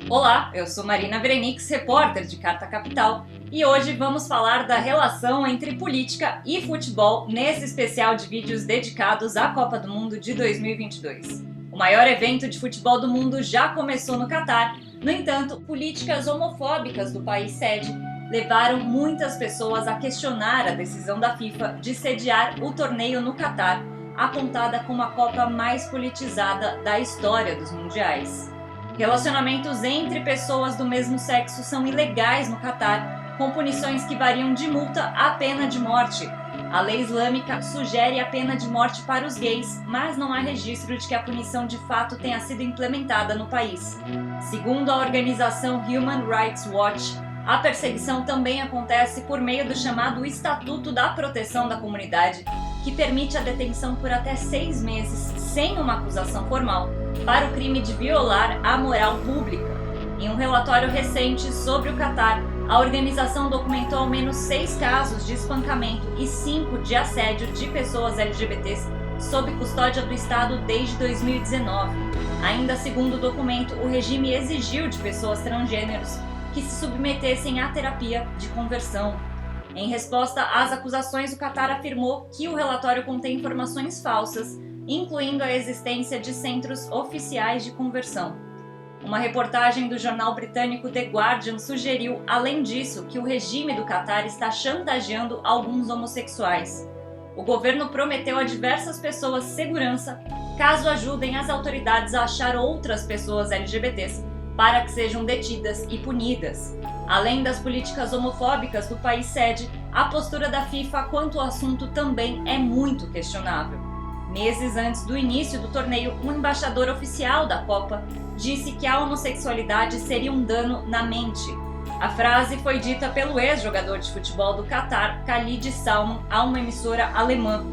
Olá, eu sou Marina Verenix, repórter de Carta Capital, e hoje vamos falar da relação entre política e futebol nesse especial de vídeos dedicados à Copa do Mundo de 2022. O maior evento de futebol do mundo já começou no Catar. No entanto, políticas homofóbicas do país sede levaram muitas pessoas a questionar a decisão da FIFA de sediar o torneio no Catar, apontada como a Copa mais politizada da história dos mundiais. Relacionamentos entre pessoas do mesmo sexo são ilegais no Catar, com punições que variam de multa à pena de morte. A lei islâmica sugere a pena de morte para os gays, mas não há registro de que a punição de fato tenha sido implementada no país. Segundo a organização Human Rights Watch, a perseguição também acontece por meio do chamado Estatuto da Proteção da Comunidade, que permite a detenção por até 6 meses, sem uma acusação formal, para o crime de violar a moral pública. Em um relatório recente sobre o Catar, a organização documentou ao menos 6 casos de espancamento e 5 de assédio de pessoas LGBTs sob custódia do Estado desde 2019. Ainda segundo o documento, o regime exigiu de pessoas transgêneros que se submetessem à terapia de conversão. Em resposta às acusações, o Catar afirmou que o relatório contém informações falsas, incluindo a existência de centros oficiais de conversão. Uma reportagem do jornal britânico The Guardian sugeriu, além disso, que o regime do Catar está chantageando alguns homossexuais. O governo prometeu a diversas pessoas segurança caso ajudem as autoridades a achar outras pessoas LGBTs para que sejam detidas e punidas. Além das políticas homofóbicas do país sede, a postura da FIFA quanto ao assunto também é muito questionável. Meses antes do início do torneio, um embaixador oficial da Copa disse que a homossexualidade seria um dano na mente. A frase foi dita pelo ex-jogador de futebol do Catar, Khalid Salman, a uma emissora alemã.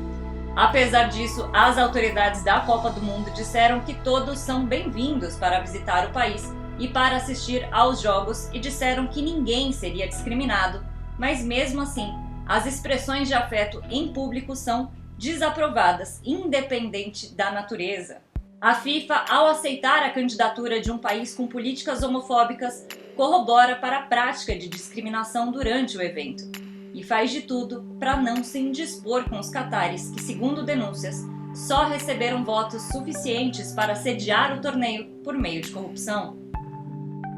Apesar disso, as autoridades da Copa do Mundo disseram que todos são bem-vindos para visitar o país e para assistir aos jogos e disseram que ninguém seria discriminado, mas mesmo assim, as expressões de afeto em público são desaprovadas, independente da natureza. A FIFA, ao aceitar a candidatura de um país com políticas homofóbicas, corrobora para a prática de discriminação durante o evento e faz de tudo para não se indispor com os catares que, segundo denúncias, só receberam votos suficientes para sediar o torneio por meio de corrupção.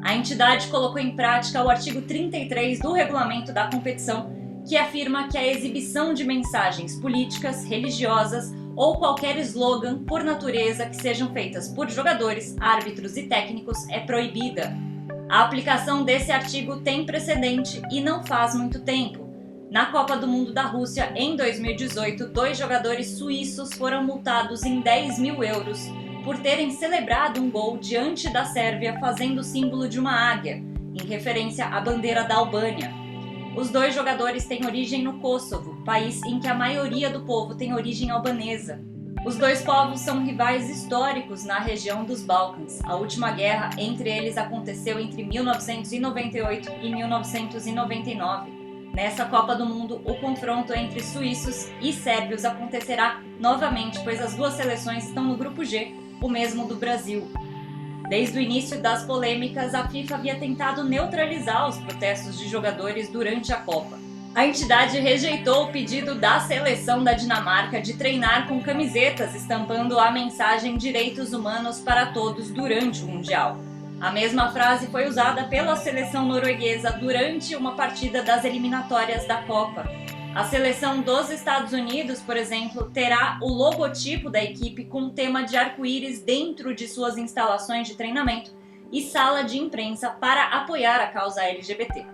A entidade colocou em prática o artigo 33 do regulamento da competição, que afirma que a exibição de mensagens políticas, religiosas ou qualquer slogan por natureza que sejam feitas por jogadores, árbitros e técnicos é proibida. A aplicação desse artigo tem precedente e não faz muito tempo. Na Copa do Mundo da Rússia, em 2018, 2 jogadores suíços foram multados em 10 mil euros por terem celebrado um gol diante da Sérvia fazendo o símbolo de uma águia, em referência à bandeira da Albânia. Os 2 jogadores têm origem no Kosovo, país em que a maioria do povo tem origem albanesa. Os 2 povos são rivais históricos na região dos Balcãs. A última guerra entre eles aconteceu entre 1998 e 1999. Nessa Copa do Mundo, o confronto entre suíços e sérvios acontecerá novamente, pois as 2 seleções estão no grupo G, o mesmo do Brasil. Desde o início das polêmicas, a FIFA havia tentado neutralizar os protestos de jogadores durante a Copa. A entidade rejeitou o pedido da seleção da Dinamarca de treinar com camisetas estampando a mensagem Direitos Humanos para Todos durante o Mundial. A mesma frase foi usada pela seleção norueguesa durante uma partida das eliminatórias da Copa. A seleção dos Estados Unidos, por exemplo, terá o logotipo da equipe com um tema de arco-íris dentro de suas instalações de treinamento e sala de imprensa para apoiar a causa LGBT.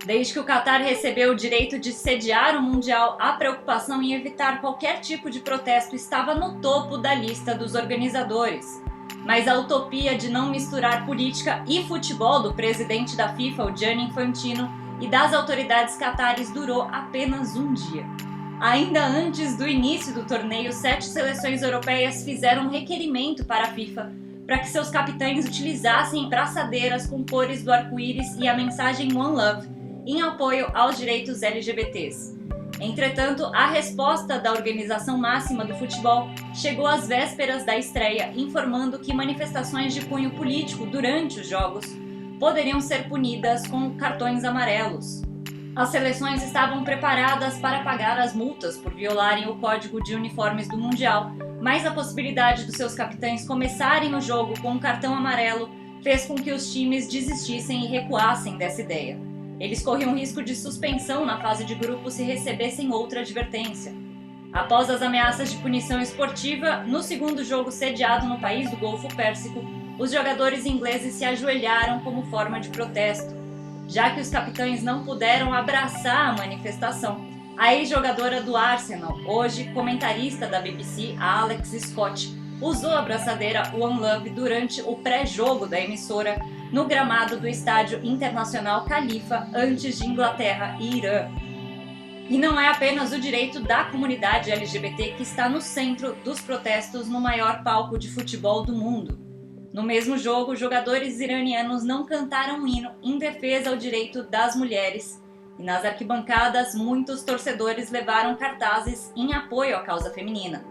Desde que o Catar recebeu o direito de sediar o Mundial, a preocupação em evitar qualquer tipo de protesto estava no topo da lista dos organizadores. Mas a utopia de não misturar política e futebol do presidente da FIFA, o Gianni Infantino, e das autoridades catares durou apenas um dia. Ainda antes do início do torneio, 7 seleções europeias fizeram um requerimento para a FIFA para que seus capitães utilizassem braçadeiras com cores do arco-íris e a mensagem One Love, em apoio aos direitos LGBTs. Entretanto, a resposta da organização máxima do futebol chegou às vésperas da estreia, informando que manifestações de cunho político durante os jogos poderiam ser punidas com cartões amarelos. As seleções estavam preparadas para pagar as multas por violarem o código de uniformes do Mundial, mas a possibilidade dos seus capitães começarem o jogo com um cartão amarelo fez com que os times desistissem e recuassem dessa ideia. Eles corriam risco de suspensão na fase de grupos se recebessem outra advertência. Após as ameaças de punição esportiva, no segundo jogo sediado no país do Golfo Pérsico, os jogadores ingleses se ajoelharam como forma de protesto. Já que os capitães não puderam abraçar a manifestação, a ex-jogadora do Arsenal, hoje comentarista da BBC, a Alex Scott, usou a abraçadeira One Love durante o pré-jogo da emissora no gramado do Estádio Internacional Khalifa antes de Inglaterra e Irã. E não é apenas o direito da comunidade LGBT que está no centro dos protestos no maior palco de futebol do mundo. No mesmo jogo, jogadores iranianos não cantaram um hino em defesa ao direito das mulheres, e nas arquibancadas muitos torcedores levaram cartazes em apoio à causa feminina.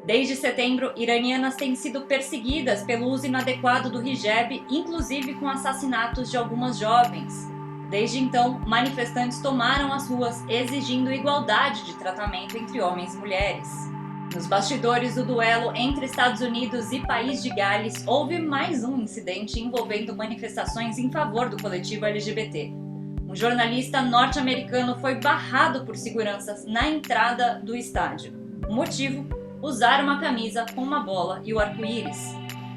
Desde setembro, iranianas têm sido perseguidas pelo uso inadequado do hijab, inclusive com assassinatos de algumas jovens. Desde então, manifestantes tomaram as ruas exigindo igualdade de tratamento entre homens e mulheres. Nos bastidores do duelo entre Estados Unidos e País de Gales, houve mais um incidente envolvendo manifestações em favor do coletivo LGBT. Um jornalista norte-americano foi barrado por seguranças na entrada do estádio. O motivo? Usar uma camisa com uma bola e o arco-íris.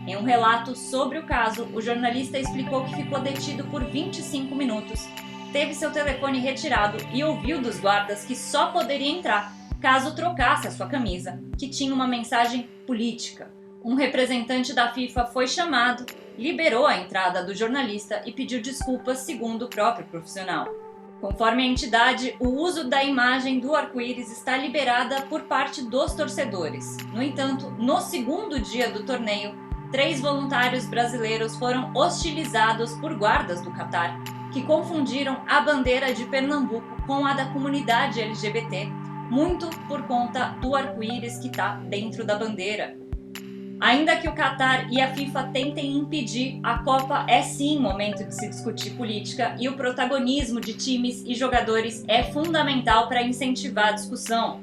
Em um relato sobre o caso, o jornalista explicou que ficou detido por 25 minutos, teve seu telefone retirado e ouviu dos guardas que só poderia entrar caso trocasse a sua camisa, que tinha uma mensagem política. Um representante da FIFA foi chamado, liberou a entrada do jornalista e pediu desculpas segundo o próprio profissional. Conforme a entidade, o uso da imagem do arco-íris está liberada por parte dos torcedores. No entanto, no segundo dia do torneio, 3 voluntários brasileiros foram hostilizados por guardas do Catar, que confundiram a bandeira de Pernambuco com a da comunidade LGBT, muito por conta do arco-íris que está dentro da bandeira. Ainda que o Catar e a FIFA tentem impedir, a Copa é sim momento de se discutir política e o protagonismo de times e jogadores é fundamental para incentivar a discussão.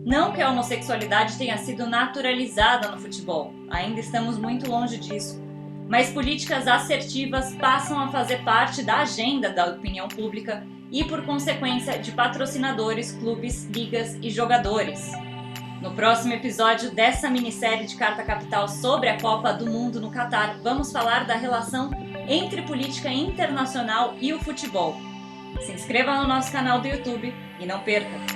Não que a homossexualidade tenha sido naturalizada no futebol, ainda estamos muito longe disso, mas políticas assertivas passam a fazer parte da agenda da opinião pública e, por consequência, de patrocinadores, clubes, ligas e jogadores. No próximo episódio dessa minissérie de Carta Capital sobre a Copa do Mundo no Catar, vamos falar da relação entre política internacional e o futebol. Se inscreva no nosso canal do YouTube e não perca!